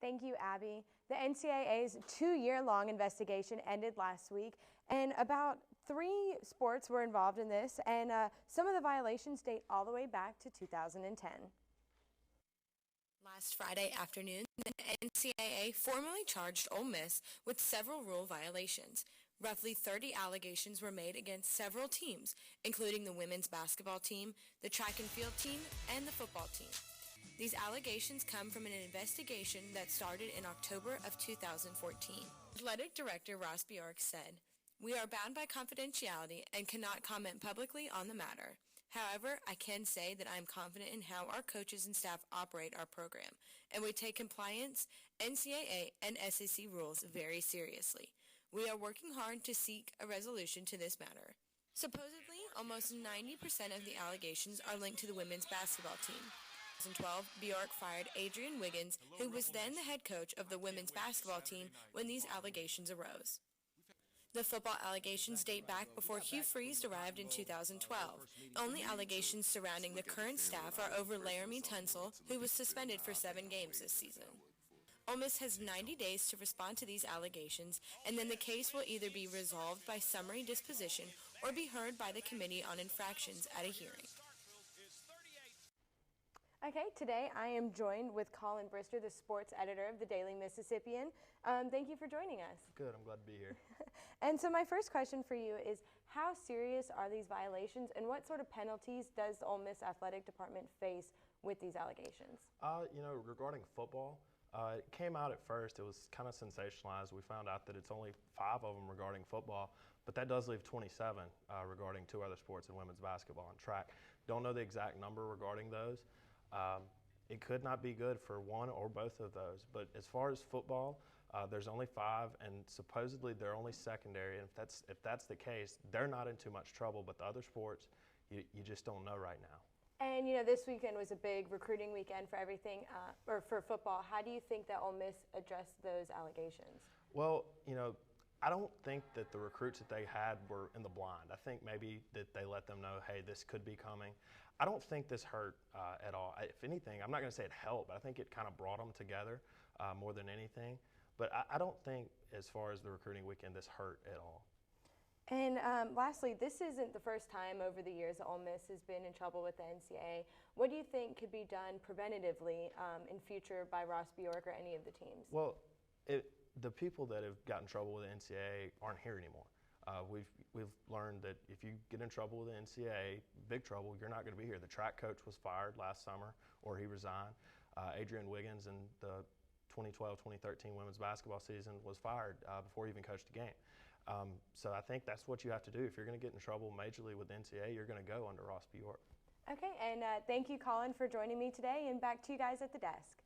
Thank you, Abby. The NCAA's 2-year-long investigation ended last week, and about 3 sports were involved in this, and some of the violations date all the way back to 2010. Last Friday afternoon, the NCAA formally charged Ole Miss with several rule violations. Roughly 30 allegations were made against several teams, including the women's basketball team, the track and field team, and the football team. These allegations come from an investigation that started in October of 2014. Athletic Director Ross Bjork said, "We are bound by confidentiality and cannot comment publicly on the matter. However, I can say that I am confident in how our coaches and staff operate our program, and we take compliance, NCAA, and SEC rules very seriously. We are working hard to seek a resolution to this matter." Supposedly, almost 90% of the allegations are linked to the women's basketball team. In 2012, Bjork fired Adrian Wiggins, who was then the head coach of the women's basketball team when these allegations arose. The football allegations date back before Hugh Freeze arrived in 2012. Only allegations surrounding the current staff are over Laramie Tunsil, who was suspended for 7 games this season. Ole Miss has 90 days to respond to these allegations, and then the case will either be resolved by summary disposition or be heard by the Committee on Infractions at a hearing. Okay, today I am joined with Colin Brister, the sports editor of the Daily Mississippian. Thank you for joining us. Good, I'm glad to be here. And so my first question for you is, how serious are these violations, and what sort of penalties does the Ole Miss Athletic Department face with these allegations? Regarding football, it came out at first, it was kind of sensationalized. We found out that it's only 5 of them regarding football, but that does leave 27 regarding 2 other sports in women's basketball and track. Don't know the exact number regarding those. It could not be good for one or both of those. But as far as football, there's only 5, and supposedly they're only secondary. And if that's the case, they're not in too much trouble. But the other sports, you just don't know right now. And this weekend was a big recruiting weekend for everything, or for football. How do you think that Ole Miss addressed those allegations? Well, I don't think that the recruits that they had were in the blind. I think maybe that they let them know, hey, this could be coming. I don't think this hurt at all. If anything, I'm not going to say it helped, but I think it kind of brought them together more than anything. But I don't think, as far as the recruiting weekend, this hurt at all. And lastly, this isn't the first time over the years that Ole Miss has been in trouble with the NCAA. What do you think could be done preventatively in future by Ross Bjork or any of the teams? Well, the people that have gotten in trouble with the NCAA aren't here anymore. We've learned that if you get in trouble with the NCAA, big trouble, you're not going to be here. The track coach was fired last summer, or he resigned. Adrian Wiggins in the 2012-2013 women's basketball season was fired before he even coached a game. So I think that's what you have to do. If you're going to get in trouble majorly with the NCAA, you're going to go under Ross Bjork. Okay, and thank you, Colin, for joining me today, and back to you guys at the desk.